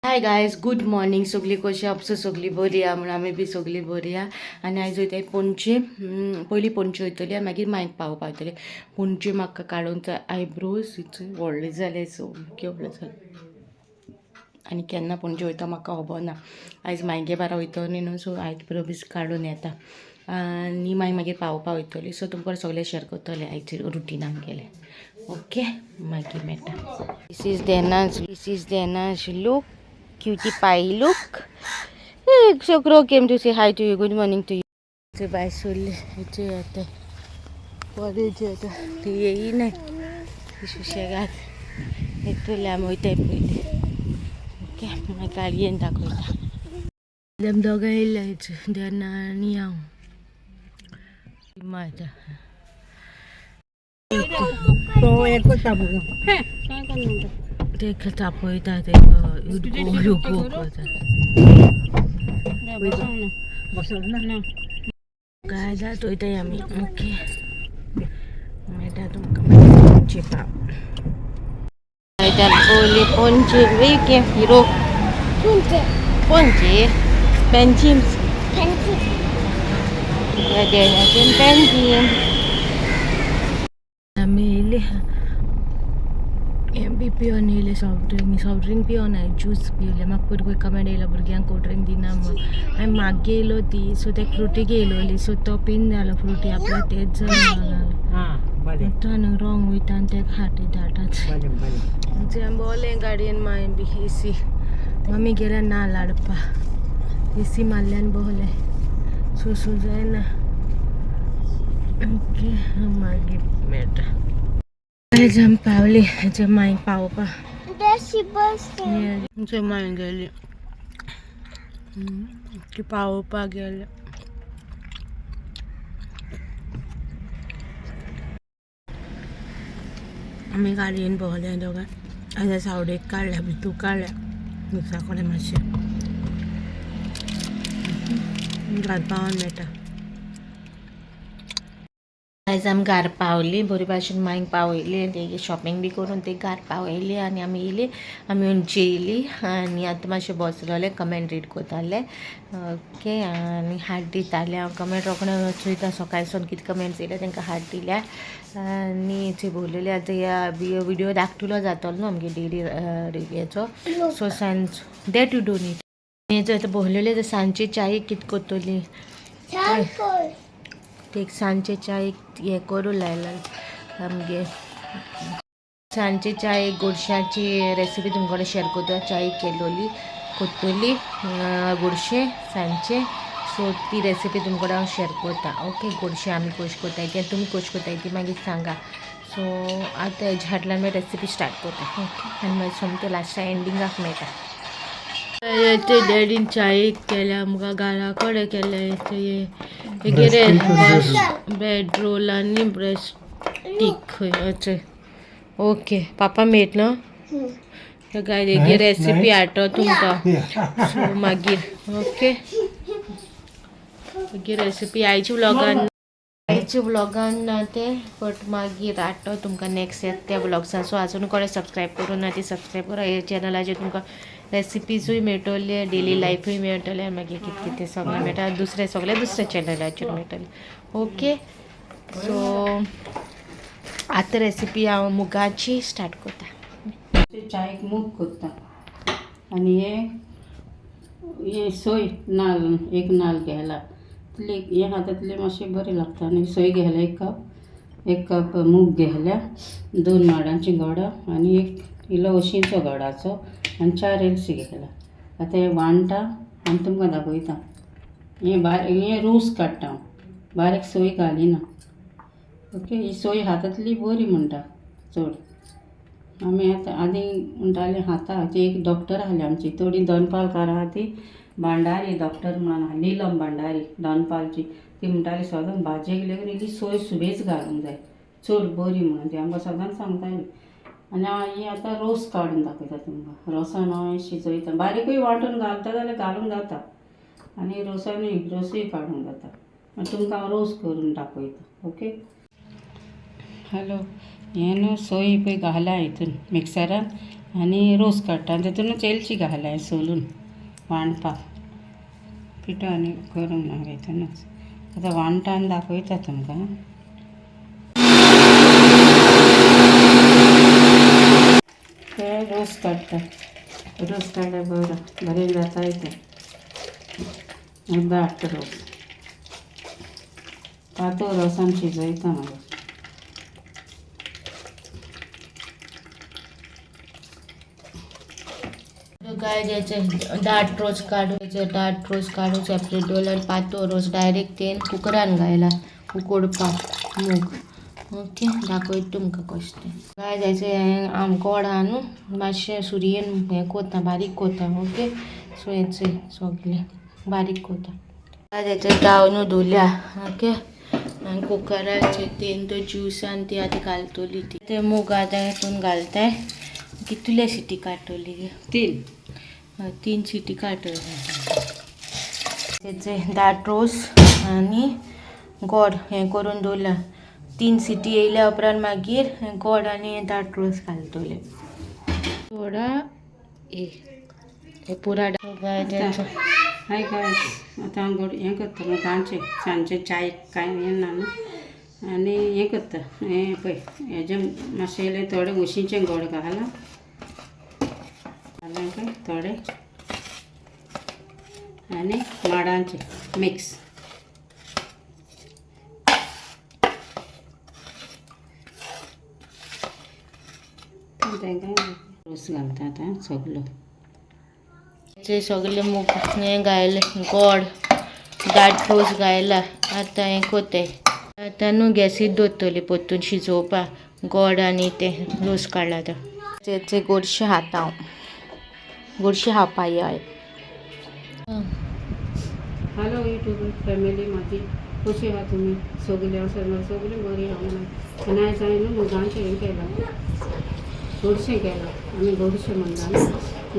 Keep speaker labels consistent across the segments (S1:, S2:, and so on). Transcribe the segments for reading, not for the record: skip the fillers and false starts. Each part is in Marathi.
S1: Hi guys, good morning. सगळी कशी आपसो सगळी बरी आहा म्हणून आमी बी सगळी बरी आहा. आनी आयज वयताय पणजे. पयलीं पणजे वयतली आनी मागीर मायक पावोवपा वयतली. पणजे म्हाका काडून आयब्रोज व्हडले जाले, सामके व्हडले जाले आनी केन्ना पणजे वयता म्हाका खबर ना. आयज मायगे बारा वयतली न्हू, सो आयब्रो बीज काडून येता आनी मागीर पावोवपा वयतली. सो तुमकां सगळें शेअर करतलें आयचे रुटीन आमगेलें. ओके, मागीर मेळटा. दिस इज देनाज look. Cutie pie, look. Hey, Shokro came to say hi to you. Good morning to you. So, bye, Sully. It's a what is it? The Yene. This is a guy. It's a lamb with a pig. Okay, my guardian Dakota. Them dog highlights. They're not near. Mother. So, I put up. देख तापयता ते युको करता काय जात वयताय आमी. ओके, मेळटा तुमकां पणजे पाव. पयलीं पणजे वेके हिरो पणजे पेन्जिम्स पेन्जिम आमी येयले. बी पिवन येयले. सॉफ्ट ड्रिंक पिवन हांवें ज्यूस पिवले. म्हाका पयलीं कमेंट येयलो भुरग्यांक कोल्ड ड्रिंक दिना म्हणून. हांवें म्हागे येयलो ती, सो ते फ्रुटी घेयलोली, सो तो पिन जालो फ्रुटी. आपल्या तेच जालो रॉंग वयता आनी ते खाटी धाडटात. बोले गाडयेन माय बी एसी मम्मी गेल्या नाल्ल हाडपा. एसी मारल्यान बोले सोसू जायना. ओके, मागीर मेळटा. आयज आमी पावली. हेजे मांयक पावोवपा. हेजे मांय गेली ती पावोवपा गेले. आमी गाडयेन भोंवले दोगां. आयज सावडेक काडल्या, भितू काडल्या मिसा कडेन मातशें घार पावोन मेळटा. आयज आमी घार पावली. बरे भाशेन मांयक पावयली. तेगे शॉपिंग बी करून ते घार पावयली आनी आमी येयली. आमी येवन जेयली आनी आतां मातशें बसलोले कमेंट रीड कोताले. ओके, आनी हार्ट दिताले. हांव कमेंट रोखडें चोयता सकाळीसून कितें कमेंट्स येयले तांकां हार्ट दिल्या आनी ते भोवलेले. आतां ह्या विडियो धाकटुलो जातलो न्हू आमगे डेली हेचो. सो सांज दॅट यू डोंट नीड. हेचो आतां भोवलेले सांजचे च्यायेक कितें कोत्तोली ते सांजचे च्यायेक हे करूं लायला आमगे. सांजचे च्यायेक गोडशाची रेसिपी तुमकडे शेअर करता. च्यायेक केलोली कोत्तोली गोडशे सांजचे. सो ती रेसिपी तुमकडे हांव शेअर करता. ओके, गोडशे आमी कशें कोत्ताय ते तुमी कशें कोत्ताय ती मागीर सांगा. सो आतां हेज्या फाटल्यान मागीर रेसिपी स्टार्ट करता. ओके, आनी मागीर सोमतें लास्टा एंडिंगाक मेळटा. ते डॅडीन च्यायेक केल्या आमकां घरा कडेन केले. ब्रेड रोल आनी ब्रेड स्टीक खंय. ओके, पापा मेट न्हू गाय हेगी रेसिपी हाडटा तुमकां. सो मागीर ओके, हेगी रेसिपी आयच्या व्लॉगान ना ते, बट मागीर हाडटा तुमकां नेक्स्ट येता त्या व्लॉग्सान. सो आजून कोणें सबस्क्रायब करूं ना ती सबस्क्रायब करा. हे चॅनलाचेर तुमकां रेसिपीजूय मेळटले, डेली लायफूय मेळटलें आनी मागीर कितें कितें सगळें मेळटा. दुसरे चॅनलाचेर मेळटलें. ओके, सो आतां रेसिपी हांव मुगाची स्टार्ट करता.
S2: चायेक मूग करता आनी हे सोय नाल्ल एक नाल्ल घ्यायला. हे खाता तितले मातशें बरें लागता. आनी सोय घ्यायला एक कप मूग घ्यायला, 2 माडांची गोडा आनी 1 इलो अशींचो गोडाचो आनी 4 एलसी घ्यायला. आतां हें वांटा आनी तुमकां दाखयता. हे रोस काडटा हांव, बारीक सोय घालिना. ओके, ही सोय हातांतली बरी म्हणटा चड. आमी आतां आदीं म्हणटाली खाता. ती एक डॉक्टर आहली आमची थोडी दोनपालकार आहा ती भांडारी डॉक्टर म्हणून आहा, निलम भांडारी दोनपालची. ती म्हणटाली सदां भाजयेक लेगून इल्ली सोय सुबेज घालूंक जाय, चड बरी म्हणून ती आमकां सदां सांगताली. आनी हांव ही आतां रोस काडून दाखयता तुमकां. रोसान हांव शिजयता, बारीकूय वांटून घालता जाल्यार घालूंक जाता आनी रोसूय काडूंक जाता. आनी तुमकां हांव रोस करून दाखयता. Okay, hello. हें न्हू सोय पळय घाला हितून मिक्सरान आनी रोस काडटा आनी तितूनच एलची घालाय सोलून वांटपाक पिठो आनी करूंक ना हितूनच आतां वांटटा आनी दाखयता तुमकां ते रोस काडटा रोस काडल्यार बरें जाताय तें दाट रोस पातळ रोसान शिजयता मागीर
S1: गायचे दाट रोस काडून सेपरेट दवरला पातळ रोस डायरेक्ट तेल कुकरान घायला उकडपाक मूग ओके दाखयता तुमकां कशें तें काय जायचें गोड आहा न्हू मातशें सुरयेन हें कोता बारीक कोता ओके सो हेचें सगलें बारीक कोता काय जायचें दाव दवरल्या ओके आनी कुकराचेर तें तो ज्यूसान ती आतां घालतली ती ते मूग आतां हितून घालताय कितले सिटी काडटली 3 सिटी काडटली तेचे दाट रोस आनी गोड हें करून दवरला 3 सिटी येयल्या उपरांत मागीर गोड आनी दाट रोस घालतले थोडा हे पुरा
S2: हाय गायस आतां हांव हें करता मुगाचें सांजचे चाय कांय हें ना न्हू आनी हें करता हें पळय हेजें मातशें इल्लें थोडें म्हशींचें गोड घाला पळय थोडें आनी माडांचें मिक्स तांकां रोस घालता आतां सगलो
S1: सगळे मूग हें घायले गोड दाट रोस घायला आतां हें कोताय आतां न्हू गॅसीर दवरतली परतून शिजोवपाक गोड आनी तें रोस काडला आतां तेचे गोडशें खाता हांव गोडशें खावपा या
S2: हॅलो यूट्यूब फॅमिली म्हाजी कशी आहा तुमी सगळीं सगळीं बरीं आहा म्हणून आनी आयज हांवें न्हू मुगांचें हें केलां गोडशें केलां आमी गोडशें म्हणटा न्हू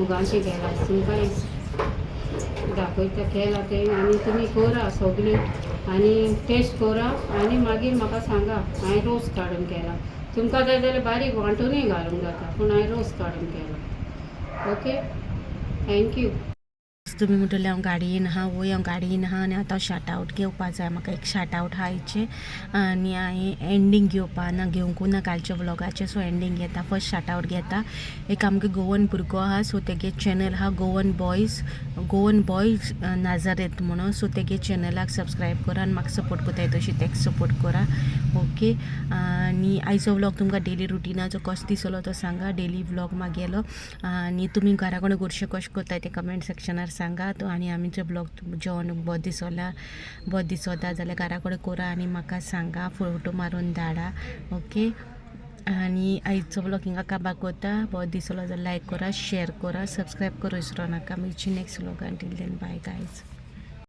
S2: मुगांचें केलां तुमकां दाखयता केलां तें आनी तुमी करा सगळीं आनी टेस्ट करा आनी मागीर म्हाका सांगा हांवें रोस काडून केला तुमकां जाय जाल्यार बारीक वांटूनय घालूंक जाता पूण हांवें रोस काडून केला ओके थँक्यू
S1: तुमी म्हणटले हांव गाडयेन आहा वय हांव गाडयेन आहा आनी आतां शाट आवट घेवपा जाय म्हाका एक शाट आवट आहा हेचें आनी हांवें एंडींग घेवपा ना घेवंकू ना कालच्या व्लॉगाचें सो एंडींग घेता फर्स्ट शाट आवट घेता एक आमगे गोवन भुरगो आहा सो तेगे चॅनल आहा गोवन बॉयज नाजारेत म्हणून सो तेगे चॅनलाक सबस्क्रायब करा आनी म्हाका सपोर्ट कोताय तशी तेका सपोर्ट करा ओके आनी आयचो व्लॉग तुमकां डेली रुटिनाचो कसो दिसलो तो सांगा डेली व्लॉग मागेलो आनी तुमी घरा कडेन गोडशें कशें कोताय ते कमेंट सेक्शनार सांगा तो आनी आमचो ब्लॉग जेवण बहुत दिसोता जाल्यार घरा कडेन करा आनी म्हाका सांगा फोटो मारून धाडा ओके आनी आयचो ब्लॉग हिंगा काबार कोता बहुत दिसलो जाल्यार लायक करा शेअर करा सबस्क्रायब करूं विसरो नाका मेळची नेक्स्ट व्लॉगान टील देन बाय गायज